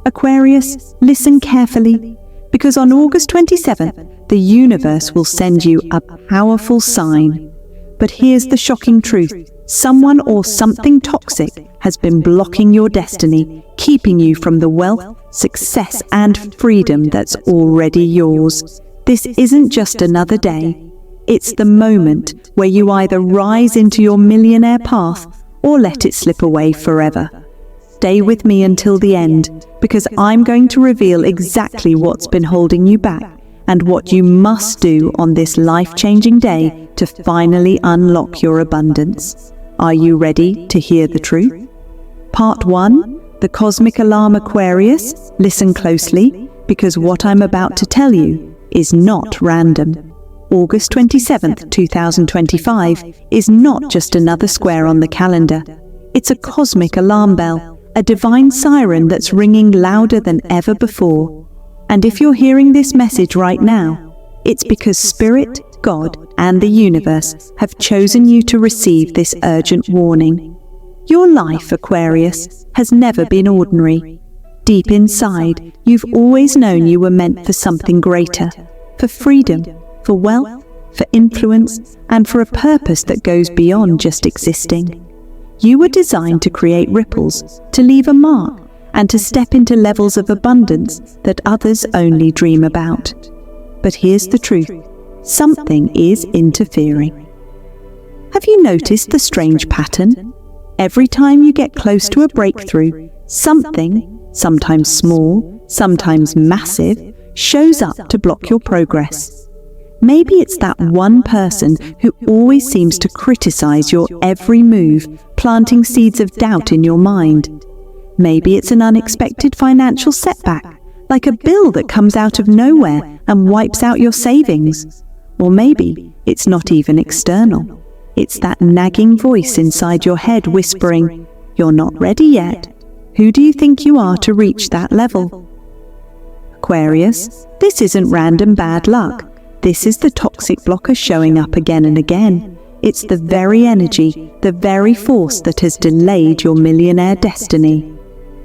Aquarius, listen carefully, because on August 27th, the universe will send you a powerful sign. But here's the shocking truth. Someone or something toxic has been blocking your destiny, keeping you from the wealth, success, and freedom that's already yours. This isn't just another day. It's the moment where you either rise into your millionaire path or let it slip away forever. Stay with me until the end, because I'm going to reveal exactly what's been holding you back and what you must do on this life-changing day to finally unlock your abundance. Are you ready to hear the truth? Part 1, the Cosmic Alarm Aquarius. Listen closely, because what I'm about to tell you is not random. August 27th, 2025 is not just another square on the calendar. It's a cosmic alarm bell, a divine siren that's ringing louder than ever before. And if you're hearing this message right now, it's because Spirit, God, and the universe have chosen you to receive this urgent warning. Your life, Aquarius, has never been ordinary. Deep inside, you've always known you were meant for something greater, for freedom, for wealth, for influence, and for a purpose that goes beyond just existing. You were designed to create ripples, to leave a mark, and to step into levels of abundance that others only dream about. But here's the truth. Something is interfering. Have you noticed the strange pattern? Every time you get close to a breakthrough, something, sometimes small, sometimes massive, shows up to block your progress. Maybe it's that one person who always seems to criticize your every move, planting seeds of doubt in your mind. Maybe it's an unexpected financial setback, like a bill that comes out of nowhere and wipes out your savings. Or maybe it's not even external. It's that nagging voice inside your head whispering, "You're not ready yet. Who do you think you are to reach that level?" Aquarius, this isn't random bad luck. This is the toxic blocker showing up again and again. It's the very energy, the very force that has delayed your millionaire destiny.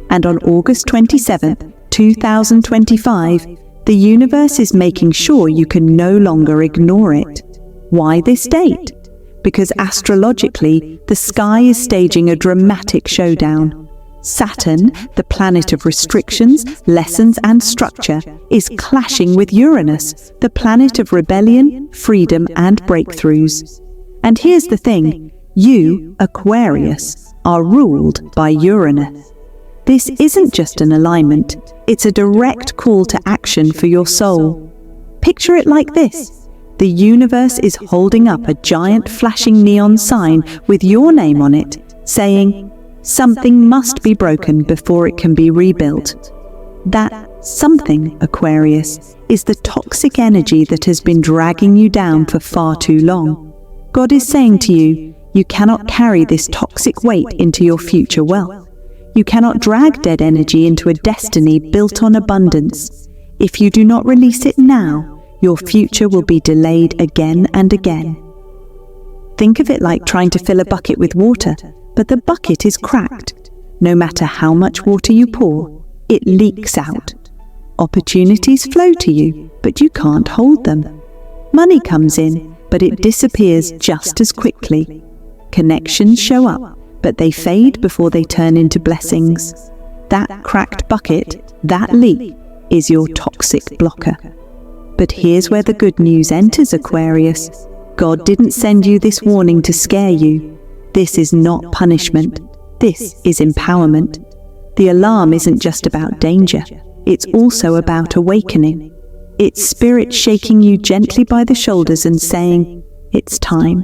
And on August 27th, 2025, the universe is making sure you can no longer ignore it. Why this date? Because astrologically, the sky is staging a dramatic showdown. Saturn, the planet of restrictions, lessons, and structure, is clashing with Uranus, the planet of rebellion, freedom, and breakthroughs. And here's the thing, you, Aquarius, are ruled by Uranus. This isn't just an alignment, it's a direct call to action for your soul. Picture it like this. The universe is holding up a giant flashing neon sign with your name on it, saying, "Something must be broken before it can be rebuilt." That something, Aquarius, is the toxic energy that has been dragging you down for far too long. God is saying to you, you cannot carry this toxic weight into your future wealth. You cannot drag dead energy into a destiny built on abundance. If you do not release it now, your future will be delayed again and again. Think of it like trying to fill a bucket with water, but the bucket is cracked. No matter how much water you pour, it leaks out. Opportunities flow to you, but you can't hold them. Money comes in, but it disappears just as quickly. Connections show up, but they fade before they turn into blessings. That cracked bucket, that leak, is your toxic blocker. But here's where the good news enters, Aquarius. God didn't send you this warning to scare you. This is not punishment. This is empowerment. The alarm isn't just about danger. It's also about awakening. It's Spirit shaking you gently by the shoulders and saying, "It's time."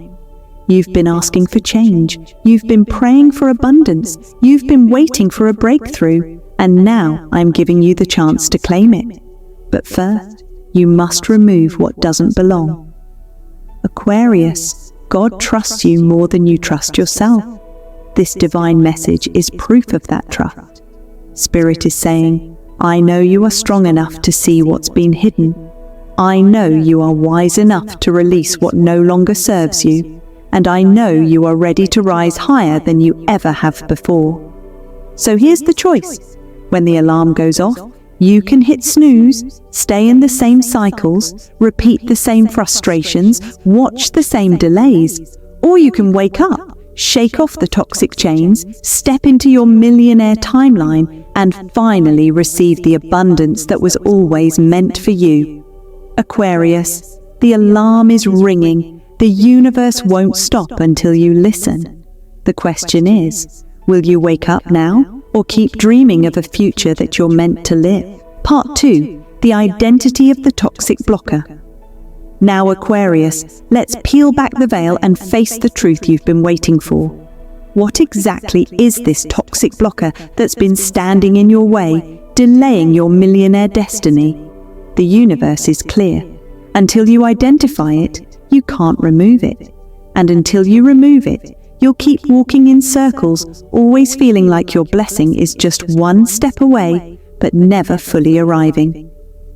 You've been asking for change. You've been praying for abundance. You've been waiting for a breakthrough. And now I'm giving you the chance to claim it. But first, you must remove what doesn't belong. Aquarius, God trusts you more than you trust yourself. This divine message is proof of that trust. Spirit is saying, I know you are strong enough to see what's been hidden. I know you are wise enough to release what no longer serves you. And I know you are ready to rise higher than you ever have before. So here's the choice. When the alarm goes off, you can hit snooze, stay in the same cycles, repeat the same frustrations, watch the same delays, or you can wake up, shake off the toxic chains, step into your millionaire timeline, and finally receive the abundance that was always meant for you. Aquarius, the alarm is ringing. The universe won't stop until you listen. The question is, will you wake up now, or keep dreaming of a future that you're meant to live? Part 2. The identity of the toxic blocker. Now, Aquarius, let's peel back the veil and face the truth you've been waiting for. What exactly is this toxic blocker that's been standing in your way, delaying your millionaire destiny? The universe is clear. Until you identify it, you can't remove it. And until you remove it, you'll keep walking in circles, always feeling like your blessing is just one step away, but never fully arriving.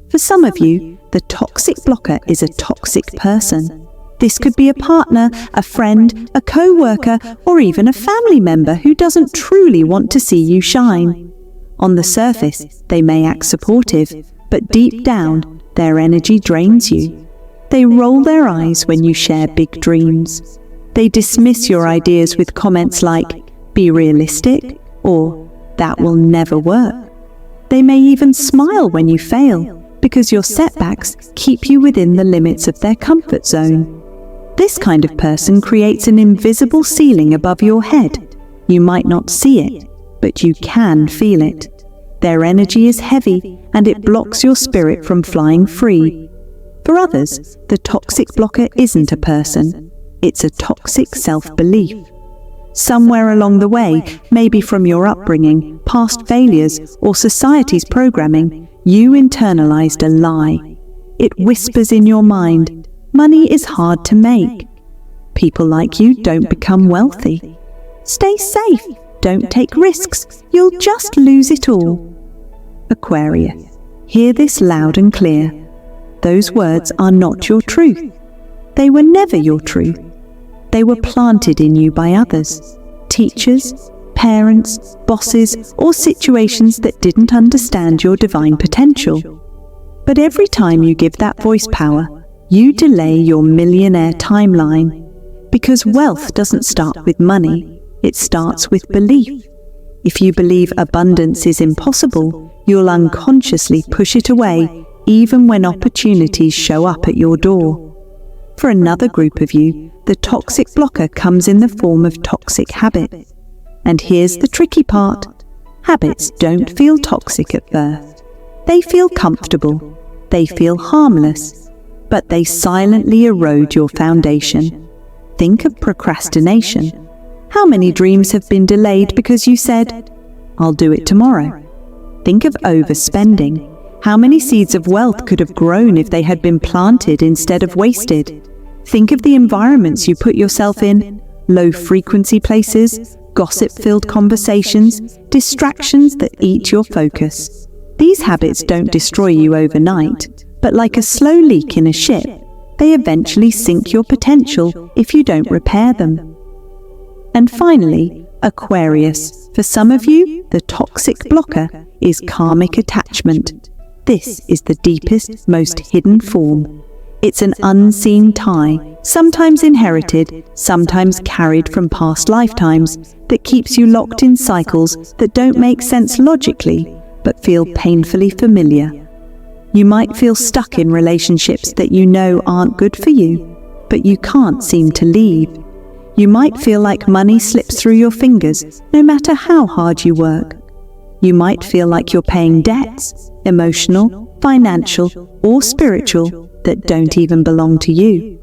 For some of you, the toxic blocker is a toxic person. This could be a partner, a friend, a co-worker, or even a family member who doesn't truly want to see you shine. On the surface, they may act supportive, but deep down, their energy drains you. They roll their eyes when you share big dreams. They dismiss your ideas with comments like, "Be realistic," or "That will never work." They may even smile when you fail, because your setbacks keep you within the limits of their comfort zone. This kind of person creates an invisible ceiling above your head. You might not see it, but you can feel it. Their energy is heavy, and it blocks your spirit from flying free. For others, the toxic blocker isn't a person. It's a toxic self-belief. Somewhere along the way, maybe from your upbringing, past failures, or society's programming, you internalized a lie. It whispers in your mind, money is hard to make. People like you don't become wealthy. Stay safe, don't take risks, you'll just lose it all. Aquarius, hear this loud and clear. Those words are not your truth. They were never your truth. They were planted in you by others, teachers, parents, bosses, or situations that didn't understand your divine potential. But every time you give that voice power, you delay your millionaire timeline. Because wealth doesn't start with money, it starts with belief. If you believe abundance is impossible, you'll unconsciously push it away even when opportunities show up at your door. For another group of you, the toxic blocker comes in the form of toxic habits. And here's the tricky part. Habits don't feel toxic at first. They feel comfortable. They feel harmless. But they silently erode your foundation. Think of procrastination. How many dreams have been delayed because you said, "I'll do it tomorrow"? Think of overspending. How many seeds of wealth could have grown if they had been planted instead of wasted? Think of the environments you put yourself in, low-frequency places, gossip-filled conversations, distractions that eat your focus. These habits don't destroy you overnight, but like a slow leak in a ship, they eventually sink your potential if you don't repair them. And finally, Aquarius, for some of you, the toxic blocker is karmic attachment. This is the deepest, most hidden form. It's an unseen tie, sometimes inherited, sometimes carried from past lifetimes, that keeps you locked in cycles that don't make sense logically, but feel painfully familiar. You might feel stuck in relationships that you know aren't good for you, but you can't seem to leave. You might feel like money slips through your fingers, no matter how hard you work. You might feel like you're paying debts, emotional, financial, or spiritual, that don't even belong to you.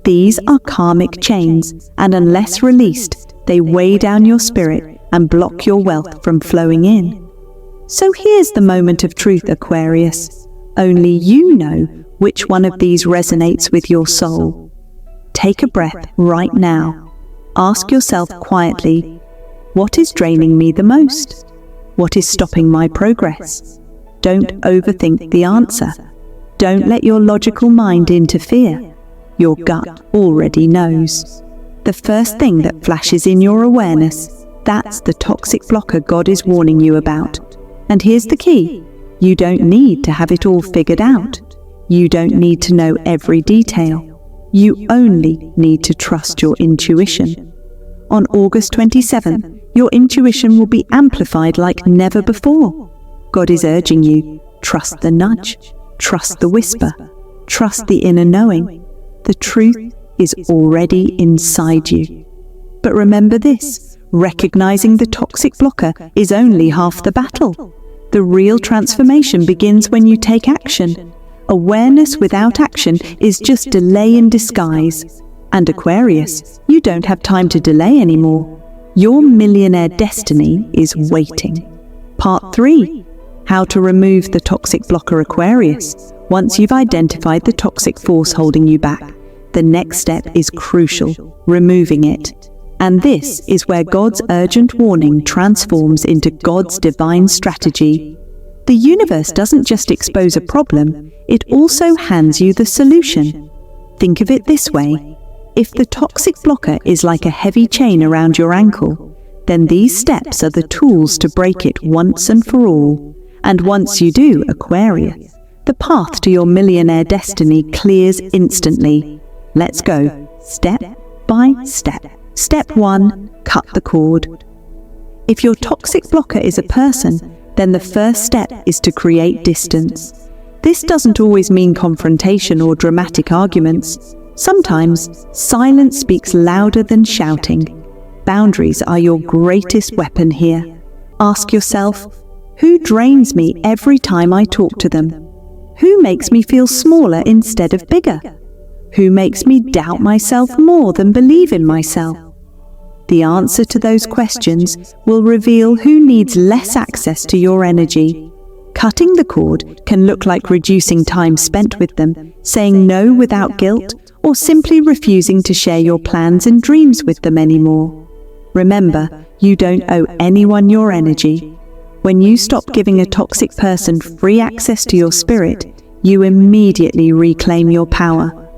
These are karmic chains, and unless released, they weigh down your spirit and block your wealth from flowing in. So here's the moment of truth, Aquarius. Only you know which one of these resonates with your soul. Take a breath right now. Ask yourself quietly, what is draining me the most? What is stopping my progress? Don't overthink the answer. Don't let your logical mind interfere. Your gut already knows. The first thing that flashes in your awareness, that's the toxic blocker God is warning you about. And here's the key. You don't need to have it all figured out. You don't need to know every detail. You only need to trust your intuition. On August 27th, your intuition will be amplified like never before. God is urging you, trust the nudge, trust the whisper, trust the inner knowing. The truth is already inside you. But remember this, recognizing the toxic blocker is only half the battle. The real transformation begins when you take action. Awareness without action is just delay in disguise. And Aquarius, you don't have time to delay anymore. Your millionaire destiny is waiting. Part 3. How to remove the toxic blocker, Aquarius. Once you've identified the toxic force holding you back, the next step is crucial, removing it. And this is where God's urgent warning transforms into God's divine strategy. The universe doesn't just expose a problem, it also hands you the solution. Think of it this way. If the toxic blocker is like a heavy chain around your ankle, then these steps are the tools to break it once and for all. And once you do, Aquarius, the path to your millionaire destiny clears instantly. Let's go, step by step. Step 1. Cut the cord. If your toxic blocker is a person, then the first step is to create distance. This doesn't always mean confrontation or dramatic arguments. Sometimes, silence speaks louder than shouting. Boundaries are your greatest weapon here. Ask yourself, who drains me every time I talk to them? Who makes me feel smaller instead of bigger? Who makes me doubt myself more than believe in myself? The answer to those questions will reveal who needs less access to your energy. Cutting the cord can look like reducing time spent with them, saying no without guilt, or simply refusing to share your plans and dreams with them anymore. Remember, you don't owe anyone your energy. When you stop giving a toxic person free access to your spirit, you immediately reclaim your power.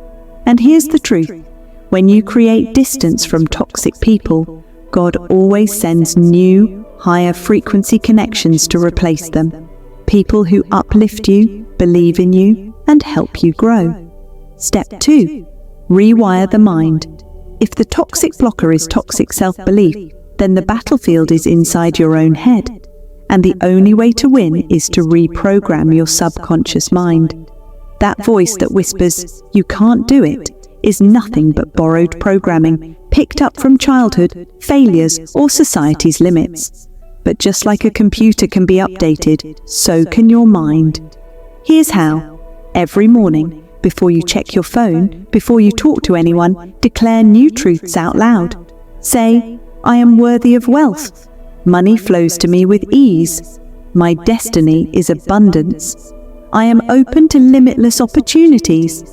And here's the truth. When you create distance from toxic people, God always sends new, higher frequency connections to replace them. People who uplift you, believe in you, and help you grow. Step 2. Rewire the mind. If the toxic blocker is toxic self-belief, then the battlefield is inside your own head. And the only way to win is to reprogram your subconscious mind. That voice that whispers, "You can't do it," is nothing but borrowed programming, picked up from childhood, failures, or society's limits. But just like a computer can be updated, so can your mind. Here's how. Every morning, before you check your phone, before you talk to anyone, declare new truths out loud. Say, "I am worthy of wealth. Money flows to me with ease. My destiny is abundance. I am open to limitless opportunities."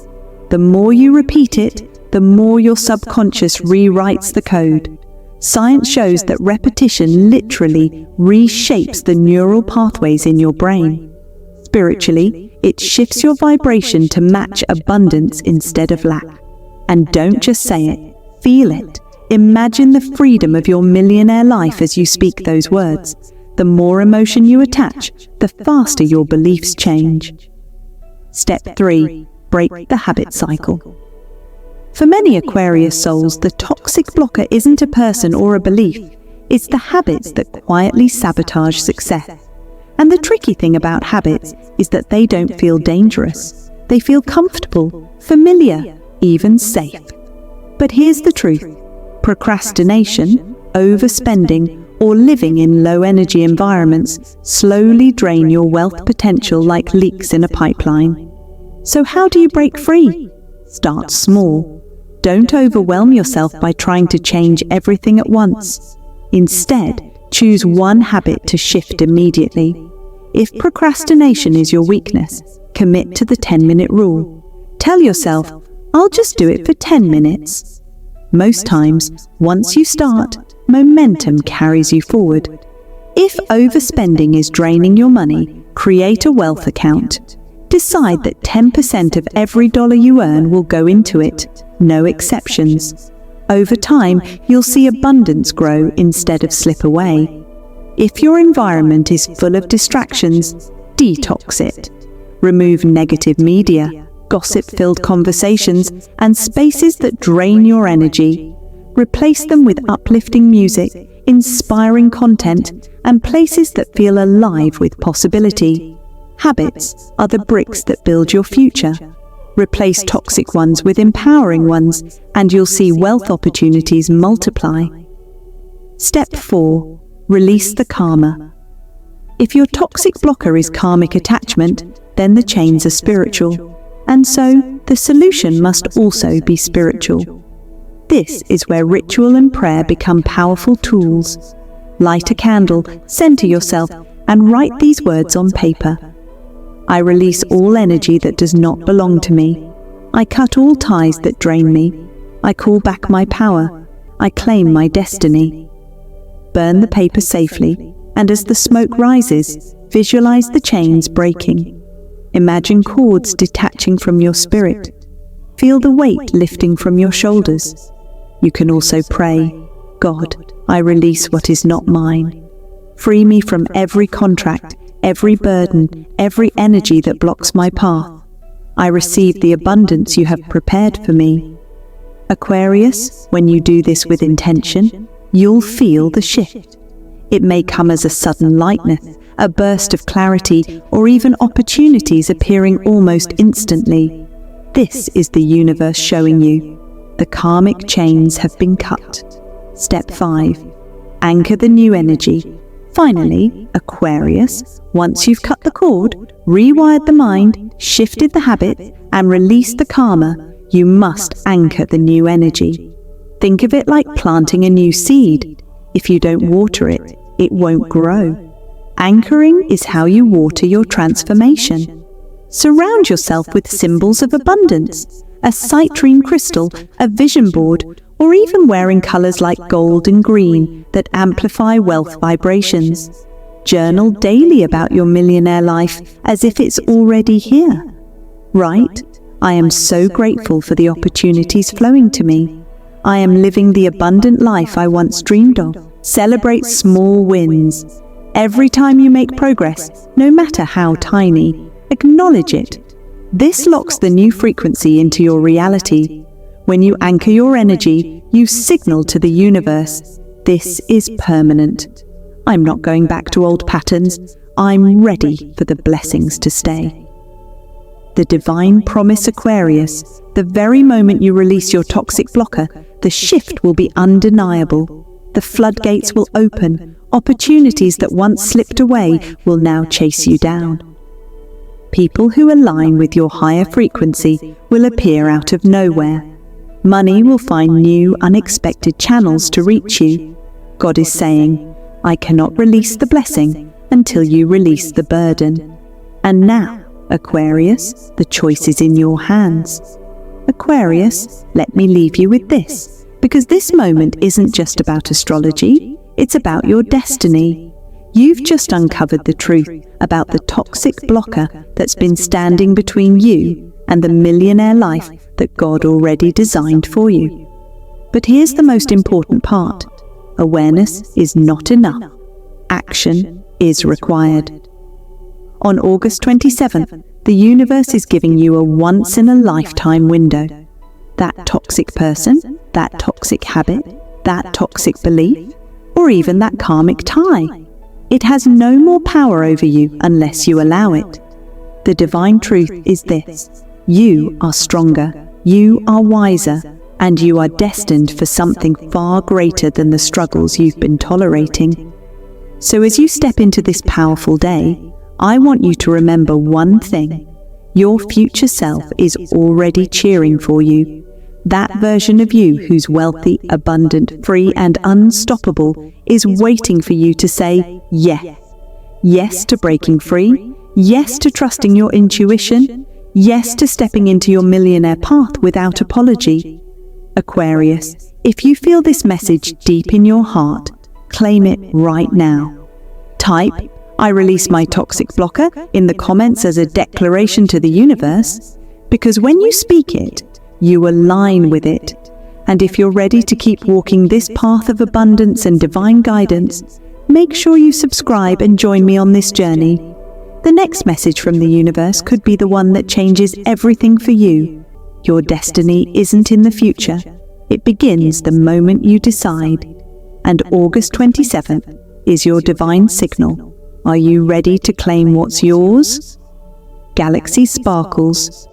The more you repeat it, the more your subconscious rewrites the code. Science shows that repetition literally reshapes the neural pathways in your brain. Spiritually, it shifts your vibration to match abundance instead of lack. And don't just say it, feel it. Imagine the freedom of your millionaire life as you speak those words. The more emotion you attach, the faster your beliefs change. Step 3. Break the habit cycle. For many Aquarius souls, the toxic blocker isn't a person or a belief. It's the habits that quietly sabotage success. And the tricky thing about habits is that they don't feel dangerous. They feel comfortable, familiar, even safe. But here's the truth. Procrastination, overspending, or living in low-energy environments slowly drain your wealth potential like leaks in a pipeline. So how do you break free? Start small. Don't overwhelm yourself by trying to change everything at once. Instead, choose one habit to shift immediately. If procrastination is your weakness, commit to the 10-minute rule. Tell yourself, "I'll just do it for 10 minutes. Most times, once you start, momentum carries you forward. If overspending is draining your money, create a wealth account. Decide that 10% of every dollar you earn will go into it, no exceptions. Over time, you'll see abundance grow instead of slip away. If your environment is full of distractions, detox it. Remove negative media, gossip-filled conversations, and spaces that drain your energy. Replace them with uplifting music, inspiring content, and places that feel alive with possibility. Habits are the bricks that build your future. Replace toxic ones with empowering ones, and you'll see wealth opportunities multiply. Step 4. Release the karma. If your toxic blocker is karmic attachment, then the chains are spiritual, and so the solution must also be spiritual. This is where ritual and prayer become powerful tools. Light a candle, center yourself, and write these words on paper. I release all energy that does not belong to me. I cut all ties that drain me. I call back my power. I claim my destiny. Burn the paper safely, and as the smoke rises, visualize the chains breaking. Imagine cords detaching from your spirit. Feel the weight lifting from your shoulders. You can also pray, God, I release what is not mine. Free me from every contract, every burden, every energy that blocks my path. I receive the abundance you have prepared for me. Aquarius, when you do this with intention, you'll feel the shift. It may come as a sudden lightness, a burst of clarity, or even opportunities appearing almost instantly. This is the universe showing you. The karmic chains have been cut. Step 5. Anchor the new energy. Finally, Aquarius, once you've cut the cord, rewired the mind, shifted the habit, and released the karma, you must anchor the new energy. Think of it like planting a new seed. If you don't water it, it won't grow. Anchoring is how you water your transformation. Surround yourself with symbols of abundance, a citrine crystal, a vision board, or even wearing colors like gold and green that amplify wealth vibrations. Journal daily about your millionaire life as if it's already here. Write, I am so grateful for the opportunities flowing to me. I am living the abundant life I once dreamed of. Celebrate small wins. Every time you make progress, no matter how tiny, acknowledge it. This locks the new frequency into your reality. When you anchor your energy, you signal to the universe, this is permanent. I'm not going back to old patterns. I'm ready for the blessings to stay. The divine promise, Aquarius, the very moment you release your toxic blocker, the shift will be undeniable. The floodgates will open. Opportunities that once slipped away will now chase you down. People who align with your higher frequency will appear out of nowhere. Money will find new, unexpected channels to reach you. God is saying, I cannot release the blessing until you release the burden. And now, Aquarius, the choice is in your hands. Aquarius, let me leave you with this, because this moment isn't just about astrology, it's about your destiny. You've just uncovered the truth about the toxic blocker that's been standing between you and the millionaire life that God already designed for you. But here's the most important part. Awareness is not enough. Action is required. On August 27th, the universe is giving you a once-in-a-lifetime window. That toxic person, that toxic habit, that toxic belief, or even that karmic tie. It has no more power over you unless you allow it. The divine truth is this. You are stronger, you are wiser, and you are destined for something far greater than the struggles you've been tolerating. So as you step into this powerful day, I want you to remember one thing. Your future self is already cheering for you. That version of you who's wealthy, abundant, free, and unstoppable is waiting for you to say yes. Yes to breaking free. Yes to trusting your intuition. Yes to stepping into your millionaire path without apology. Aquarius, if you feel this message deep in your heart, claim it right now. Type, I release my toxic blocker in the comments as a declaration to the universe, because when you speak it, you align with it. And if you're ready to keep walking this path of abundance and divine guidance, make sure you subscribe and join me on this journey. The next message from the universe could be the one that changes everything for you. Your destiny isn't in the future. It begins the moment you decide. And August 27th is your divine signal. Are you ready to claim what's yours? Galaxy sparkles.